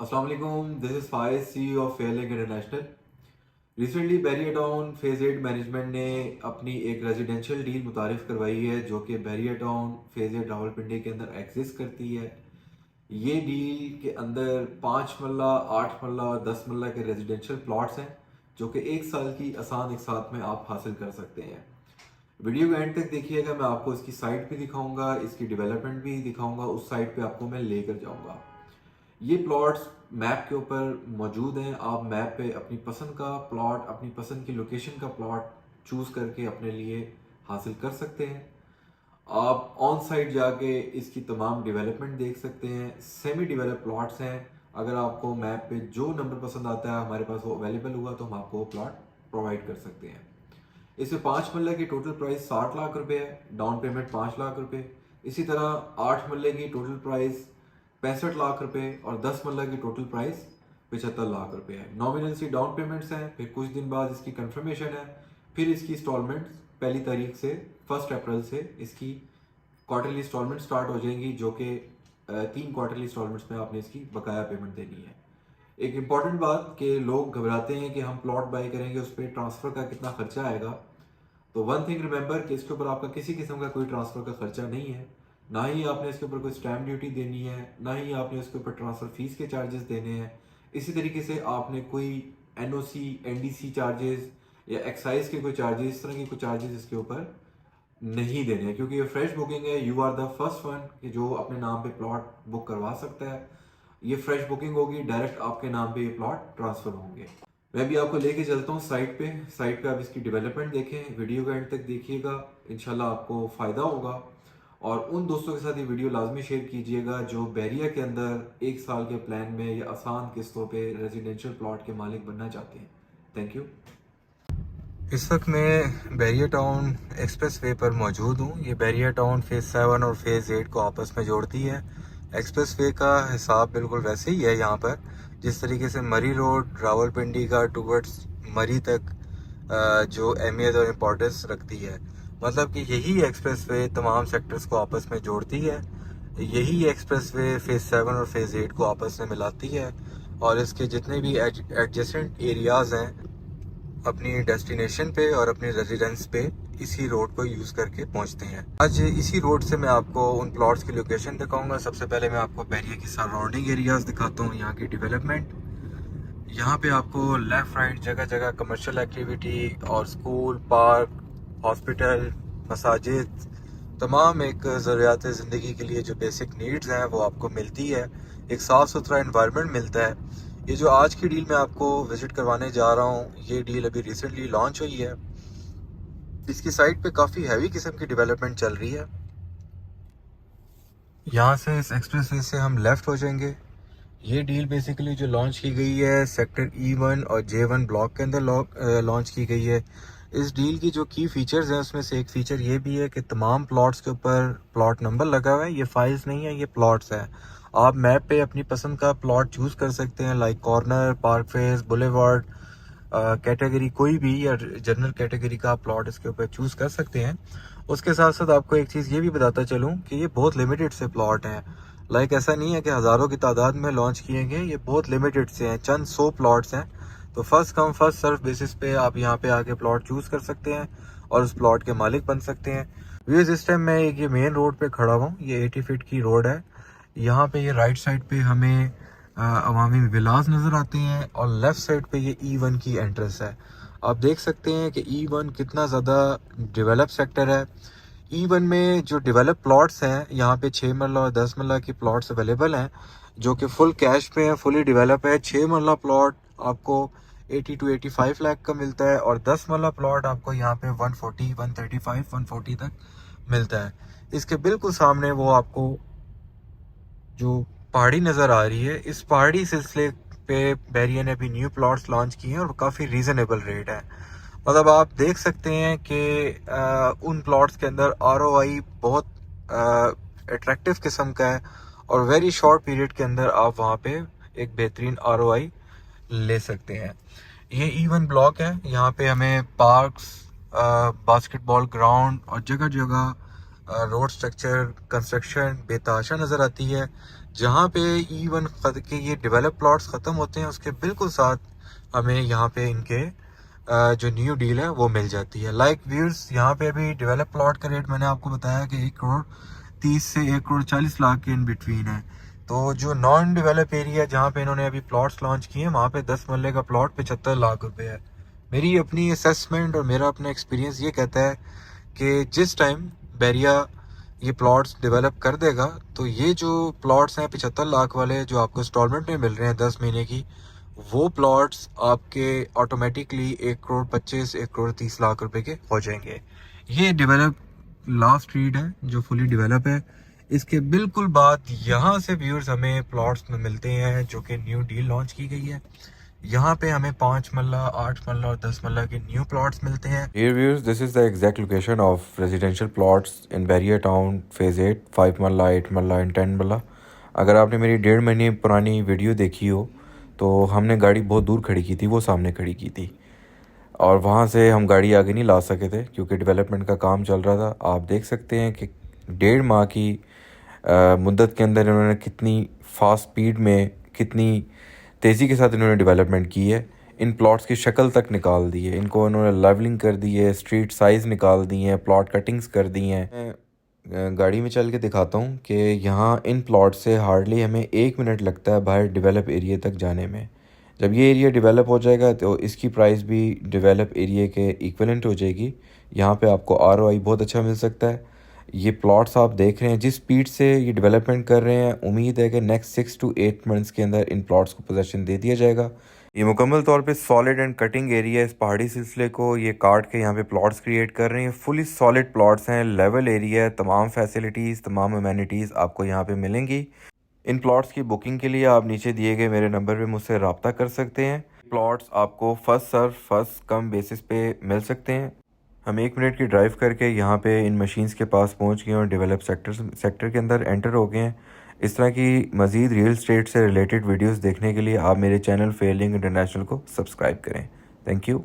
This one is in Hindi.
अस्सलाम वालेकुम, this is Faiz CEO of Fairlink International. Recently Bahria Town phase 8 management ने अपनी एक रेजिडेंशियल डील मुतारिफ करवाई है जो कि बैरियर टाउन फेज़ 8 रावलपिंडी के अंदर एग्जिस्ट करती है। ये डील के अंदर 5 मरला, 8 मरला और 10 मरला के रेजिडेंशियल प्लॉट्स हैं जो कि 1 साल की आसान एक साथ में आप हासिल कर सकते हैं। वीडियो को एंड तक देखिएगा, मैं आपको इसकी साइट भी दिखाऊंगा, इसकी डेवलपमेंट भी दिखाऊंगा, उस साइट पे आपको मैं लेकर जाऊंगा। ये प्लॉट्स मैप के ऊपर मौजूद हैं। आप मैप पे अपनी पसंद का प्लॉट, अपनी पसंद की लोकेशन का प्लॉट चूज़ करके अपने लिए हासिल कर सकते हैं। आप ऑन साइट जाके इसकी तमाम डेवलपमेंट देख सकते हैं। सेमी डेवलप प्लॉट्स हैं। अगर आपको मैप पे जो नंबर पसंद आता है, हमारे पास वो अवेलेबल हुआ तो हम आपको वो प्लॉट प्रोवाइड कर सकते हैं। इसमें 5 मरले की टोटल प्राइस 60 लाख रुपए है, डाउन पेमेंट 5 लाख रुपए। इसी तरह 8 मरले की टोटल प्राइस 65 लाख रुपए और 10 मरला की टोटल प्राइस 75 लाख रुपए है। नॉमिनल सी डाउन पेमेंट्स हैं, फिर कुछ दिन बाद इसकी कंफर्मेशन है, फिर इसकी इंस्टॉलमेंट्स पहली तारीख से 1 अप्रैल से इसकी क्वार्टरली इंस्टॉलमेंट स्टार्ट हो जाएंगी जो कि 3 क्वार्टरली इंस्टॉलमेंट्स में आपने इसकी बकाया पेमेंट देनी है। एक इम्पॉर्टेंट बात कि लोग घबराते हैं कि हम प्लॉट बाय करेंगे उस पर ट्रांसफ़र का कितना खर्चा आएगा। तो वन थिंग रिमेंबर कि इसके ऊपर आपका किसी किस्म का कोई ट्रांसफ़र का खर्चा नहीं है। ना ही आपने इसके ऊपर कोई स्टैम्प ड्यूटी देनी है, ना ही आपने इसके ऊपर ट्रांसफ़र फीस के चार्जेस देने हैं। इसी तरीके से आपने कोई NOC NDC चार्जेस या एक्साइज के कोई चार्जेस, इस तरह के कोई चार्जेस इसके ऊपर नहीं देने हैं, क्योंकि ये फ्रेश बुकिंग है। You are the first one कि जो अपने नाम पे प्लॉट बुक करवा सकता है। ये फ्रेश बुकिंग होगी, डायरेक्ट आपके नाम पे ये प्लॉट ट्रांसफ़र होंगे। मैं भी आपको लेके चलता हूँ साइट पे। साइट पे आप इसकी डेवलपमेंट देखें, वीडियो का एंड तक देखिएगा, इंशाल्लाह आपको फ़ायदा होगा। और उन दोस्तों के साथ ये वीडियो लाजमी शेयर कीजिएगा जो बैरिया के अंदर 1 साल के प्लान में या आसान किस्तों पे रेजिडेंशियल प्लॉट के मालिक बनना चाहते हैं। Thank you. इस वक्त मैं बैरियर टाउन एक्सप्रेस वे पर मौजूद हूँ। ये बैरियर टाउन फेज़ 7 और फेज़ 8 को आपस में जोड़ती है। एक्सप्रेस वे का हिसाब बिल्कुल वैसे ही है यहाँ पर, जिस तरीके से मरी रोड रावलपिंडी का टूवर्ड्स मरी तक जो अहमियत और इम्पोर्टेंस रखती है। मतलब कि यही एक्सप्रेस वे तमाम सेक्टर्स को आपस में जोड़ती है। यही एक्सप्रेस वे फेज़ 7 और फेज़ 8 को आपस में मिलाती है, और इसके जितने भी एडजेसेंट एरियाज़ हैं अपनी डेस्टिनेशन पे और अपने रेजिडेंस पे इसी रोड को यूज़ करके पहुंचते हैं। आज इसी रोड से मैं आपको उन प्लॉट्स की लोकेशन दिखाऊंगा। सबसे पहले मैं आपको बैरिया की सराउंडिंग एरियाज दिखाता हूँ, यहाँ की डेवलपमेंट। यहाँ पे आपको लेफ़्ट राइट जगह जगह कमर्शियल एक्टिविटी और स्कूल, पार्क, हॉस्पिटल, मसाजिद, तमाम एक ज़रूरियात ज़िंदगी के लिए जो बेसिक नीड्स हैं वो आपको मिलती है। एक साफ़ सुथरा इन्वायरमेंट मिलता है। ये जो आज की डील मैं आपको विज़िट करवाने जा रहा हूँ, ये डील अभी रिसेंटली लॉन्च हुई है। इसकी साइट पे काफ़ी हैवी किस्म की डेवलपमेंट चल रही है। यहाँ से इस एक्सप्रेस वे से हम लेफ़्ट हो जाएंगे। ये डील बेसिकली जो लॉन्च की गई है सेक्टर E1 और J1 ब्लॉक के अंदर लॉन्च की गई है। इस डील की जो की फीचर्स हैं उसमें से एक फ़ीचर ये भी है कि तमाम प्लॉट्स के ऊपर प्लॉट नंबर लगा हुआ है। ये फाइल्स नहीं है, ये प्लॉट्स हैं। आप मैप पे अपनी पसंद का प्लॉट चूज़ कर सकते हैं, like corner, park face, boulevard, category कोई भी या जनरल कैटेगरी का आप प्लॉट इसके ऊपर चूज़ कर सकते हैं। उसके साथ साथ आपको एक चीज़ ये भी बताता चलूँ कि ये बहुत लिमिटेड से प्लॉट हैं। लाइक ऐसा नहीं है कि हज़ारों की तादाद में लॉन्च किए गए, ये बहुत लिमिटेड से हैं, चंद 100 प्लॉट्स हैं। तो first come first serve basis पे आप यहाँ पे आके प्लॉट चूज़ कर सकते हैं और उस प्लॉट के मालिक बन सकते हैं। व्यूज इस टाइम मैं ये मेन रोड पे खड़ा हूँ। ये 80 फीट की रोड है। यहाँ पे ये राइट साइड पे हमें अवामी विलास नज़र आते हैं और लेफ़्ट साइड पे ये E1 की एंट्रेंस है। आप देख सकते हैं कि E1 कितना ज़्यादा डेवलप सेक्टर है। E1 में जो डेवलप प्लॉट्स हैं, यहाँ पे 6 मरला और 10 मरला की प्लॉट्स अवेलेबल हैं जो कि फुल कैश पे हैं, फुली डेवलप है। 6 मरला प्लॉट आपको 80 to 85 लाख का मिलता है और 10 मरला प्लॉट आपको यहाँ पे 140, 135, 140 तक मिलता है। इसके बिल्कुल सामने वो आपको जो पहाड़ी नज़र आ रही है, इस पहाड़ी सिलसिले पे बैरिया ने अभी न्यू प्लॉट्स लॉन्च किए हैं और काफ़ी रीज़नेबल रेट है। मतलब आप देख सकते हैं कि उन प्लॉट्स के अंदर ROI बहुत अट्रैक्टिव किस्म का है और वेरी शॉर्ट पीरियड के अंदर आप वहाँ पे एक बेहतरीन ROI ले सकते हैं। ये E1 ब्लॉक है। यहाँ पे हमें पार्क्स, बास्केटबॉल ग्राउंड और जगह जगह रोड स्ट्रक्चर कंस्ट्रक्शन बेतहाशा नज़र आती है। जहाँ पे E1 के ये डेवलप प्लॉट्स ख़त्म होते हैं उसके बिल्कुल साथ हमें यहाँ पे इनके जो न्यू डील है वो मिल जाती है। लाइक व्यूअर्स, यहाँ पे अभी डेवलप प्लॉट का रेट मैंने आपको बताया कि 1,30,00,000 से 1,40,00,000 के इन बिटवीन है। तो जो नॉन डेवलप एरिया जहाँ पे इन्होंने अभी प्लॉट्स लॉन्च किए हैं वहाँ पे 10 मरले का प्लॉट 75 लाख रुपए है। मेरी अपनी असेसमेंट और मेरा अपना एक्सपीरियंस ये कहता है कि जिस टाइम बैरिया ये प्लॉट्स डेवलप कर देगा तो ये जो प्लॉट्स हैं 75 लाख वाले जो आपको इंस्टॉलमेंट में मिल रहे हैं 10 महीने की, वो प्लॉट्स आपके ऑटोमेटिकली 1,25,00,000 1,30,00,000 रुपए के हो जाएंगे। ये डेवलप लास्ट रीड है जो फुली डेवलप है। इसके बिल्कुल बाद यहाँ से व्यूअर्स हमें प्लॉट्स में मिलते हैं जो कि न्यू डील लॉन्च की गई है। यहाँ पे हमें 5 मरला, 8 मरला और 10 मरला के न्यू प्लॉट्स मिलते हैं। Here viewers, this is the exact location of residential plots in Barrier Town Phase 8, 5 मरला, 8 मरला एंड 10 मरला। अगर आपने मेरी 1.5 महीने पुरानी वीडियो देखी हो तो हमने गाड़ी बहुत दूर खड़ी की थी, वो सामने खड़ी की थी और वहाँ से हम गाड़ी आगे नहीं ला सके थे क्योंकि डेवलपमेंट का काम चल रहा था। आप देख सकते हैं कि 1.5 माह की मुद्दत के अंदर इन्होंने कितनी फास्ट स्पीड में, कितनी तेज़ी के साथ इन्होंने डेवलपमेंट की है। इन प्लॉट्स की शक्ल तक निकाल दी है, इनको इन्होंने लेवलिंग कर दी है, स्ट्रीट साइज़ निकाल दी हैं, प्लॉट कटिंग्स कर दी हैं। मैं गाड़ी में चल के दिखाता हूँ कि यहाँ इन प्लॉट से हार्डली हमें 1 मिनट लगता है बाहर डेवलप एरिया तक जाने में। जब ये एरिया डेवलप हो जाएगा तो इसकी प्राइस भी डेवलप एरिया के इक्विवेलेंट हो जाएगी। यहाँ पे आपको ROI बहुत अच्छा मिल सकता है। ये प्लॉट्स आप देख रहे हैं जिस स्पीड से ये डेवलपमेंट कर रहे हैं, उम्मीद है कि नेक्स्ट 6 to 8 मंथ्स के अंदर इन प्लॉट्स को पोजेसन दे दिया जाएगा। ये मुकम्मल तौर पे सॉलिड एंड कटिंग एरिया, इस पहाड़ी सिलसिले को ये काट के यहाँ पे प्लॉट्स क्रिएट कर रहे हैं। फुली सॉलिड प्लॉट्स हैं, लेवल एरिया है, तमाम फैसिलिटीज़, तमाम अमेनिटीज़ आपको यहाँ पे मिलेंगी। इन प्लॉट्स की बुकिंग के लिए आप नीचे दिए गए मेरे नंबर पे मुझसे रब्ता कर सकते हैं। प्लॉट्स आपको first serve first come basis पे मिल सकते हैं। हम 1 मिनट की ड्राइव करके यहाँ पे इन मशीन्स के पास पहुँच गए और डेवलप सेक्टर के अंदर एंटर हो गए हैं। इस तरह की मज़ीद रियल एस्टेट से रिलेटेड वीडियोस देखने के लिए आप मेरे चैनल फेयरलिंक इंटरनेशनल को सब्सक्राइब करें। Thank you.